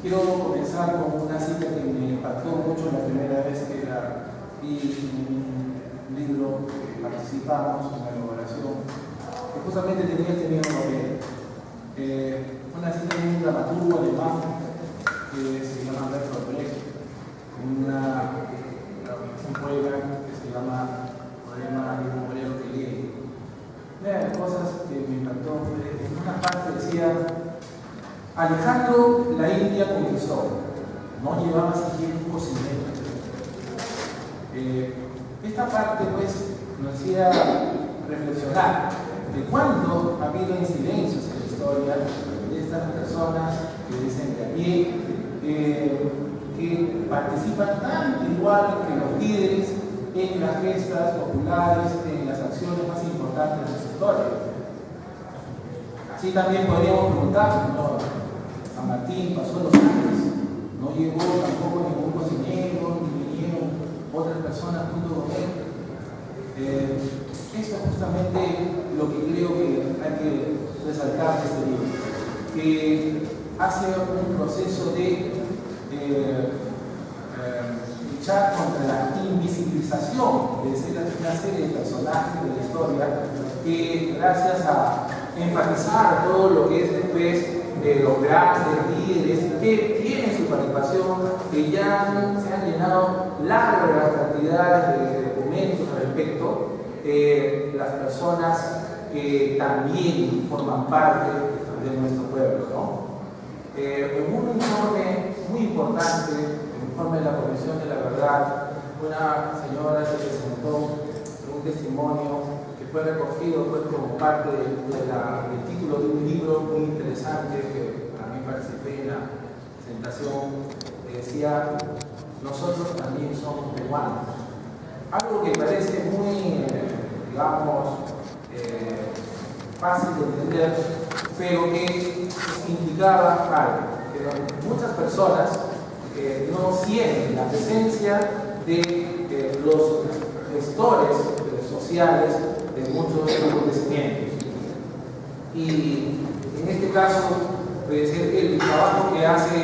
Quiero comenzar con una cita que me impactó mucho la primera vez que la vi en un libro que participamos en la elaboración, que justamente tenía este mismo nombre. Una cita de un dramaturgo alemán que se llama Bertolt Brecht, un poema que se llama Poema de un obrero que lee. Una de las cosas que me impactó fue, en una parte decía: Alejandro la India conquistó, no llevaba siquiera un cocinero. Esta parte pues nos hacía reflexionar de cuánto ha habido incidencias en la historia de estas personas que dicen de a pie, que participan tanto igual que los líderes en las fiestas populares, en las acciones más importantes de su historia. Así también podríamos preguntar, ¿no? San Martín pasó los años, no llegó tampoco ningún cocinero, ni vinieron otras personas junto con él. Esto es justamente lo que creo que hay que resaltar de este libro, que hace un proceso de luchar contra la invisibilización de una serie de personajes de la historia, que gracias a enfatizar todo lo que es después los grandes líderes que tienen su participación, que ya se han llenado largas cantidades de documentos al respecto, las personas que también forman parte de nuestro pueblo, ¿no? En un informe muy importante, el informe de la Comisión de la Verdad, una señora se presentó un testimonio que fue recogido pues, como parte del título de un libro muy interesante que también participé en la presentación, que decía: nosotros también somos peruanos. Algo que parece muy, fácil de entender, pero que implicaba algo, que muchas personas no sienten la presencia de los gestores sociales de muchos acontecimientos. Y en este caso, puede ser que el trabajo que hace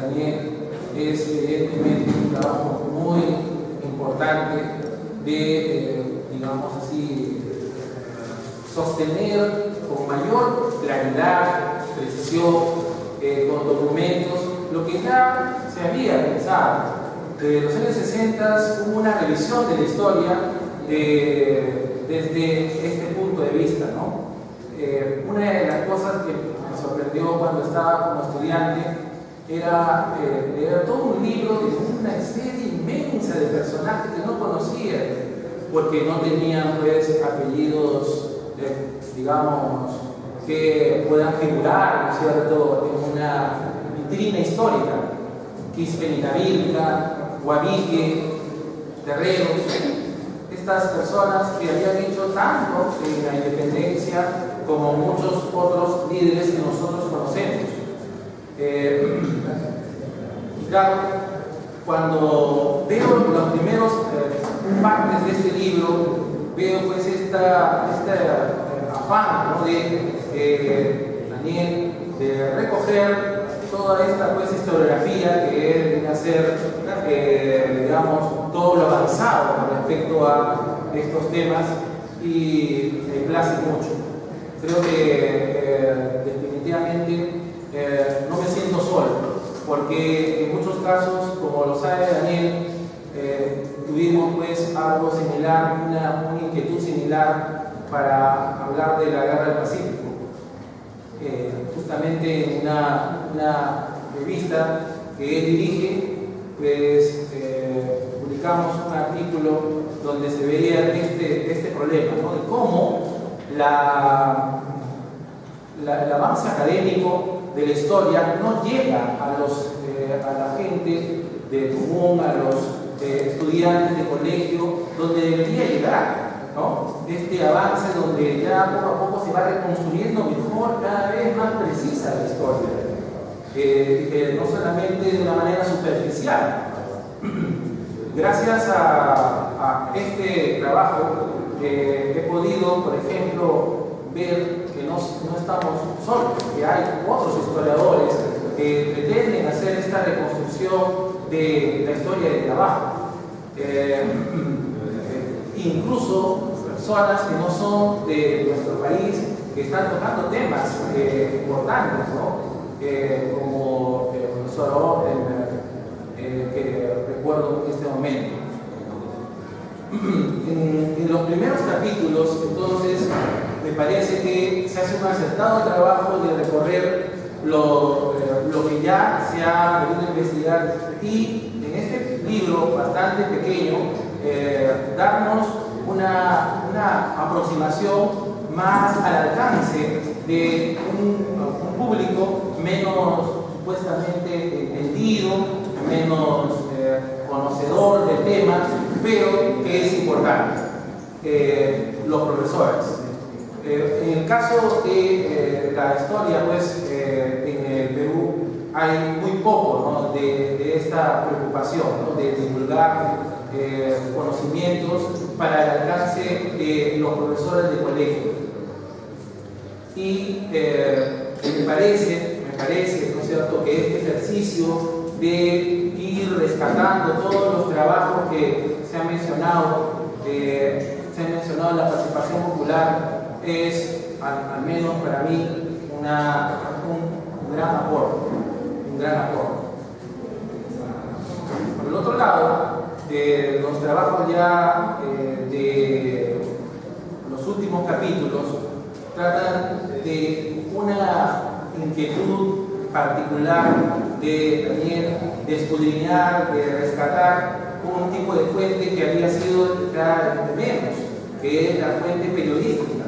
Daniel es evidentemente un trabajo muy importante de, digamos así, sostener con mayor claridad, precisión, con documentos, lo que ya se había pensado. De los años 60 hubo una revisión de la historia desde este punto de vista, ¿no? Una de las cosas que me sorprendió cuando estaba como estudiante era leer todo un libro de una serie inmensa de personajes que no conocía, porque no tenían pues apellidos, digamos, que puedan figurar, ¿no es cierto?, en una vitrina histórica. Quispenitavilca, Guavique, Terreros, estas personas que habían hecho tanto en la independencia como muchos otros líderes que nosotros conocemos. Y claro, cuando veo los primeros partes de este libro, veo pues este afán, ¿no?, de Daniel de recoger toda esta pues historiografía que viene a ser, digamos, todo lo avanzado con respecto a estos temas, y me place mucho. Creo que definitivamente no me siento solo, porque en muchos casos, como lo sabe Daniel, tuvimos pues algo similar, una inquietud similar para hablar de la Guerra del Pacífico. Justamente en una revista que él dirige, pues publicamos un artículo donde se veía este problema, ¿no?, de cómo el avance académico de la historia no llega a la gente de común, a los estudiantes de colegio, donde debería llegar, ¿no? Este avance donde ya poco a poco se va reconstruyendo mejor, cada vez más precisa la historia, no solamente de una manera superficial. Gracias a este trabajo he podido, por ejemplo, ver que no estamos solos, que hay otros historiadores que pretenden hacer esta reconstrucción de la historia del trabajo. Incluso personas que no son de nuestro país, que están tocando temas importantes, ¿no? Como el profesor Otten, que recuerdo en este momento. En los primeros capítulos, entonces, me parece que se hace un acertado trabajo de recorrer lo que ya se ha podido investigar, y en este libro bastante pequeño darnos una aproximación más al alcance de un público menos supuestamente entendido, menos conocedor del tema, pero que es importante, los profesores. En el caso de la historia, pues en el Perú hay muy poco, ¿no?, de esta preocupación, ¿no?, de divulgar conocimientos para el alcance de los profesores de colegio. Y me parece, ¿no es cierto?, que este ejercicio de ir rescatando todos los trabajos que se han mencionado en la participación popular, es, al menos para mí, un gran aporte. Por el otro lado, los trabajos ya de los últimos capítulos tratan de una inquietud particular de también de escudriñar, de rescatar un tipo de fuente que había sido declarada de menos, que es la fuente periodística,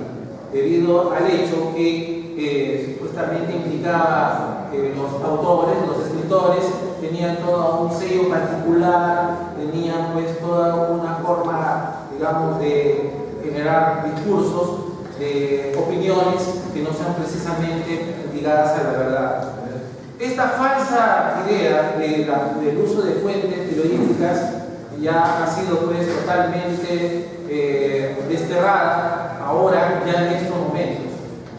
debido al hecho que supuestamente implicaba que los autores, los escritores, tenían todo un sello particular, tenían pues toda una forma, digamos, de generar discursos, de opiniones que no sean precisamente ligadas a la verdad. Esta falsa idea del uso de fuentes periodísticas ya ha sido pues totalmente desterrada ahora, ya en estos momentos.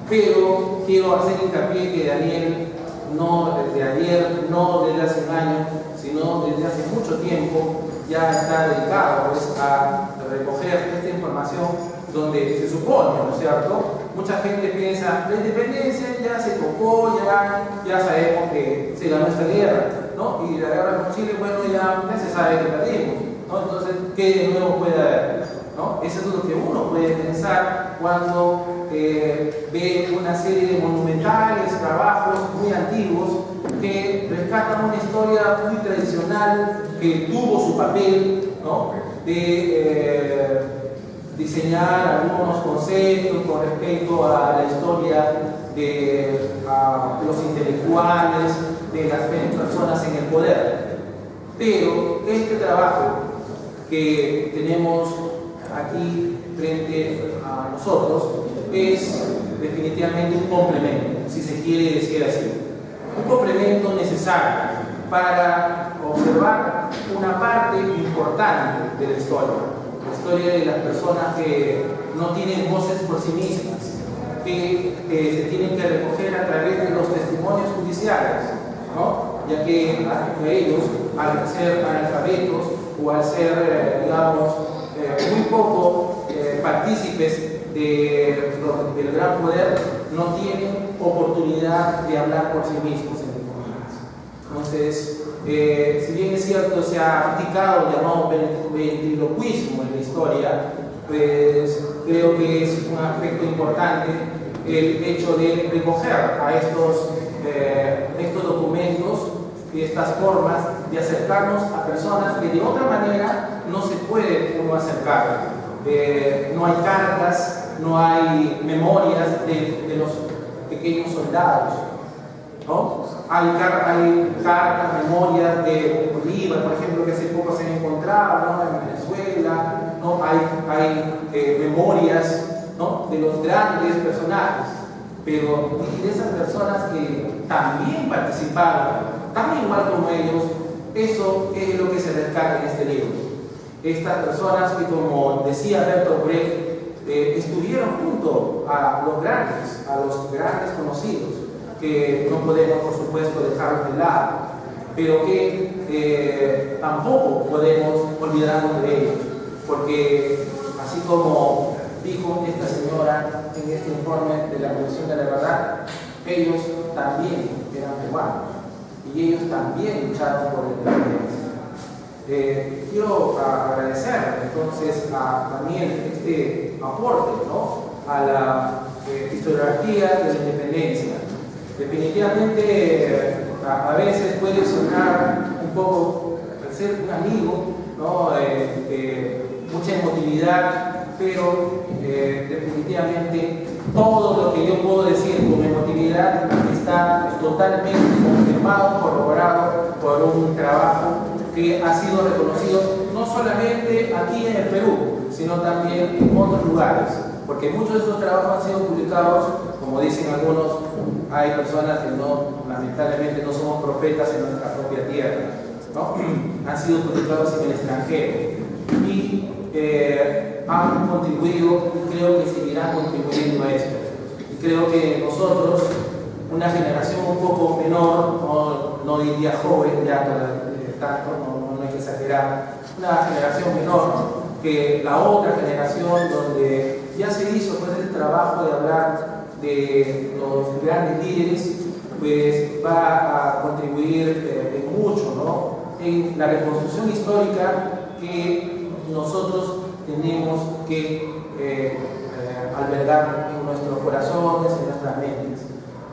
Pero quiero hacer hincapié que Daniel, no desde ayer, no desde hace un año, sino desde hace mucho tiempo, ya está dedicado pues, a recoger esta información, donde se supone, ¿no es cierto? Mucha gente piensa, la independencia ya se tocó, ya sabemos que se ganó esta guerra, ¿no? Y la guerra con Chile, bueno, ya se sabe que perdimos, ¿no? Entonces, ¿qué de nuevo puede haber? ¿No? Eso es lo que uno puede pensar cuando ve una serie de monumentales trabajos muy antiguos que rescatan una historia muy tradicional que tuvo su papel, ¿no?, de diseñar algunos conceptos con respecto a la historia de los intelectuales, de las personas en el poder. Pero este trabajo que tenemos aquí frente a nosotros es definitivamente un complemento, si se quiere decir así. Un complemento necesario para observar una parte importante de la historia de las personas que no tienen voces por sí mismas, que se tienen que recoger a través de los testimonios judiciales, ¿no? Ya que ellos, al ser analfabetos o al ser, digamos, muy poco partícipes del gran poder, no tienen oportunidad de hablar por sí mismos en el Congreso. Entonces, si bien es cierto, se ha practicado el llamado ventriloquismo en la historia, pues creo que es un aspecto importante el hecho de recoger a estos documentos y estas formas de acercarnos a personas que de otra manera no se puede uno acercar. No hay cartas, no hay memorias de los pequeños soldados, ¿no? Hay cartas, memorias de Bolívar, por ejemplo, que hace poco se han encontrado, ¿no?, en Venezuela, ¿no? Hay memorias, ¿no?, de los grandes personajes, pero de esas personas que también participaron, tan igual como ellos, eso es lo que se rescata en este libro. Estas personas que, como decía Bertolt Brecht, estuvieron junto a los grandes conocidos, que no podemos, por supuesto, dejarlos de lado, pero que tampoco podemos olvidarnos de ellos, porque así como dijo esta señora en este informe de la Comisión de la Verdad, ellos también eran peruanos y ellos también lucharon por la independencia. Quiero agradecer entonces a Daniel este aporte, ¿no?, a la historiografía de la independencia. Definitivamente a veces puede sonar un poco, al ser un amigo, ¿no?, mucha emotividad, pero definitivamente todo lo que yo puedo decir con emotividad está totalmente confirmado, corroborado por un trabajo que ha sido reconocido no solamente aquí en el Perú, sino también en otros lugares, porque muchos de esos trabajos han sido publicados, como dicen algunos, hay personas que lamentablemente no somos profetas en nuestra propia tierra, ¿no? Han sido publicados en el extranjero y han contribuido, y creo que seguirán contribuyendo a esto. Y creo que nosotros, una generación un poco menor, no diría joven, ya tanto, no hay que exagerar, una generación menor que la otra generación, donde ya se hizo pues el trabajo de hablar de los grandes líderes, pues va a contribuir en mucho, ¿no?, en la reconstrucción histórica que nosotros tenemos que albergar en nuestros corazones, en nuestras mentes.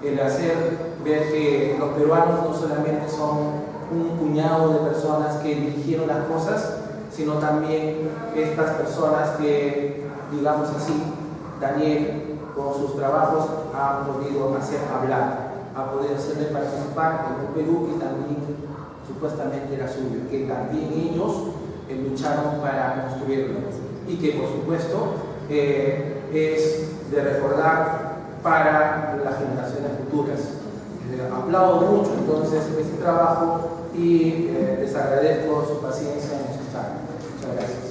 El hacer ver que los peruanos no solamente son un puñado de personas que dirigieron las cosas, sino también estas personas que, digamos así, Daniel con sus trabajos ha podido hacer hablar, ha podido hacerle participar en un Perú que también supuestamente era suyo, que también ellos lucharon para construirlo y que por supuesto es de recordar para las generaciones futuras. Aplaudo mucho entonces este trabajo y les agradezco su paciencia en escuchar. Muchas gracias.